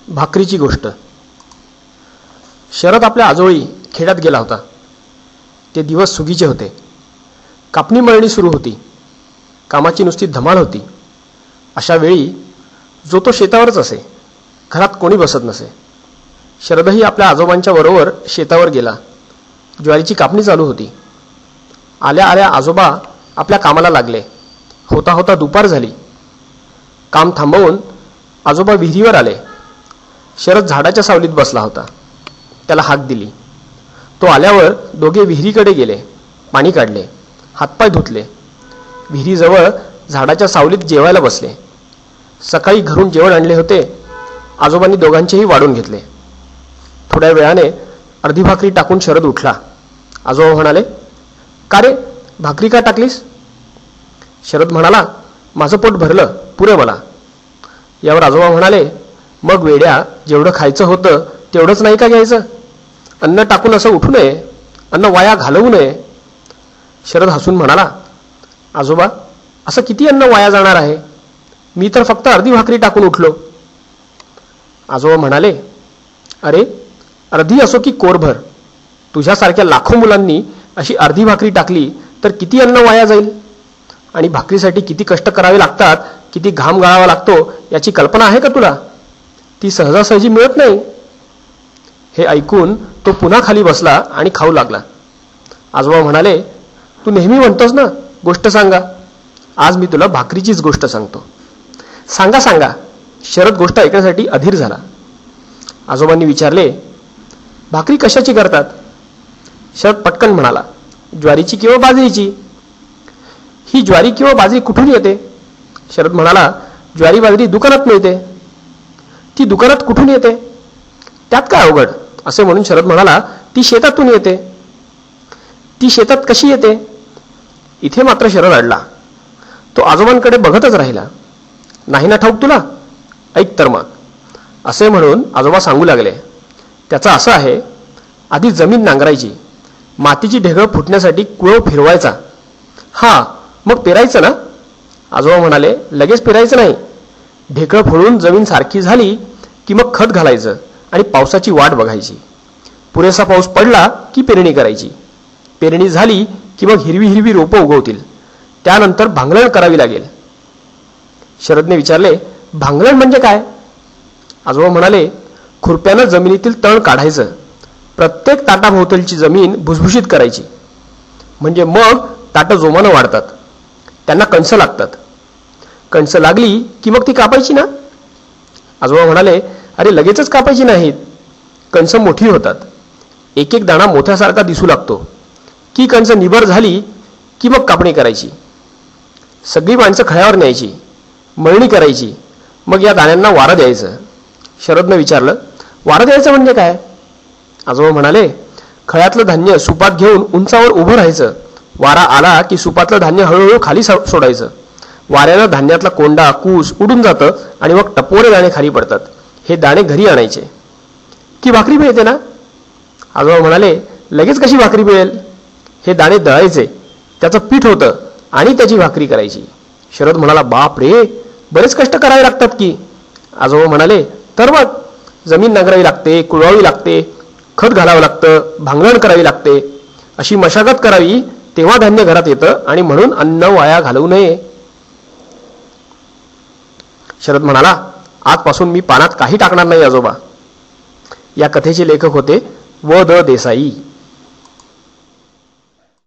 भाकरीची गोष्ट. शरद आपल्या आजोळी खेड्यात गेला होता. ते दिवस सुगीचे होते. कापणी मळणी सुरू होती. कामाची नुसती धमाल होती. अशा वेळी जो तो शेतावरच असे. घरात कोणी बसत नसे. शरदही आपल्या आजोबांच्या बरोबर शेतावर गेला. ज्वारीची कापणी चालू होती. आल्या आल्या आजोबा आपल्या कामाला लागले. होता होता दुपार झाली. काम थांबवून आजोबा विहिरीवर आले. शरद झाडाच्या सावलीत बसला होता. त्याला हाक दिली. तो आल्यावर दोघे विहिरीकडे गेले. पाणी काढले. हातपाय धुतले. विहिरीजवळ झाडाच्या सावलीत जेवायला बसले. सकाळी घरून जेवण आणले होते. आजोबांनी दोघांचेही वाढून घेतले. थोड्या वेळाने अर्धी भाकरी टाकून शरद उठला. आजोबा म्हणाले, का रे, भाकरी का टाकलीस? शरद म्हणाला, माझं पोट भरलं, पुरे मला. यावर आजोबा म्हणाले, मग वेड्या, जेवढं खायचं होतं तेवढंच नाही का घ्यायचं? अन्न टाकून असं उठू नये, अन्न वाया घालवू नये. शरद हसून म्हणाला, आजोबा, असं किती अन्न वाया जाणार आहे? मी तर फक्त अर्धी भाकरी टाकून उठलो. आजोबा म्हणाले, अरे, अर्धी असो की कोरभर, तुझ्यासारख्या लाखो मुलांनी अशी अर्धी भाकरी टाकली तर किती अन्न वाया जाईल? आणि भाकरीसाठी किती कष्ट करावे लागतात, किती घाम गाळावा लागतो याची कल्पना आहे का तुला? ती सहजासहजी मिळत नाही. हे ऐकून तो पुन्हा खाली बसला आणि खाऊ लागला. आजोबा म्हणाले, तू नेहमी म्हणतोस ना, गोष्ट सांगा. आज मी तुला भाकरीचीच गोष्ट सांगतो. सांगा सांगा. शरद गोष्ट ऐकण्यासाठी अधीर झाला. आजोबांनी विचारले, भाकरी कशाची करतात? शरद पटकन म्हणाला, ज्वारीची किंवा बाजरीची. ही ज्वारी किंवा बाजरी कुठून येते? शरद म्हणाला, ज्वारी बाजरी दुकानात मिळते. ती दुकानात कुठून येते? त्यात काय अवघड? असे म्हणून शरद म्हणाला, ती शेतातून येते. ती शेतात कशी येते? इथे मात्र शरद अडला. तो आजोबांकडे बघतच राहिला. नाही ना ठाऊक तुला? ऐक तर मग. असे म्हणून आजोबा सांगू लागले, त्याचं असं आहे, आधी जमीन नांगरायची, मातीची ढेकळं फुटण्यासाठी कुळव फिरवायचा. हा, मग पेरायचं ना? आजोबा म्हणाले, लगेच पेरायचं नाही. ढेकळं फोडून जमीन सारखी झाली की मग खत घालायचं आणि पावसाची वाट बघायची. पुरेसा पाऊस पडला की पेरणी करायची. पेरणी झाली की मग हिरवी हिरवी रोपं उगवतील. त्यानंतर भांगलण करावी लागेल. शरदने विचारले, भांगलण म्हणजे काय? आजोबा म्हणाले, खुरप्यानं जमिनीतील तण काढायचं. प्रत्येक ताटाभोवतालची जमीन भुसभुशीत करायची. म्हणजे मग ताटं जोमानं वाढतात. त्यांना कणसं लागतात. कणसं लागली की मग ती कापायची ना? आजोबा म्हणाले, अरे, लगेचच कापायची नाहीत. कणसं मोठी होतात. एक एक दाणा मोठ्यासारखा दिसू लागतो. की कणसं निबर झाली की मग कापणी करायची. सगळी माणसं खळ्यावर न्यायची. मळणी करायची. मग या दाण्यांना वारं द्यायचं. शरदनं विचारलं, वारं द्यायचं म्हणजे काय? आजोबा म्हणाले, खळ्यातलं धान्य सुपात घेऊन उंचावर उभं राहायचं. वारा आला की सुपातलं धान्य हळूहळू खाली सोडायचं. वाऱ्यानं धान्यातला कोंडा, कूस उडून जातं आणि मग टपोरे दाणे खाली पडतात. हे दाणे घरी आणायचे. की भाकरी मिळते ना? आजोबा म्हणाले, लगेच कशी भाकरी मिळेल? हे दाणे दळायचे, त्याचं पीठ होतं आणि त्याची भाकरी करायची. शरद म्हणाला, बाप रे, बरेच कष्ट करावे लागतात की. आजोबा म्हणाले, तर मग जमीन नांगरावी लागते, कुळवावी लागते, खत घालावं लागतं, भांगलण करावी लागते. अशी मशागत करावी, तेव्हा धान्य घरात येतं आणि म्हणून अन्न वाया घालवू नये. शरद म्हणाला, आजपासून मी पानात काही टाकणार नाही आजोबा. या कथेचे लेखक होते व द देसाई.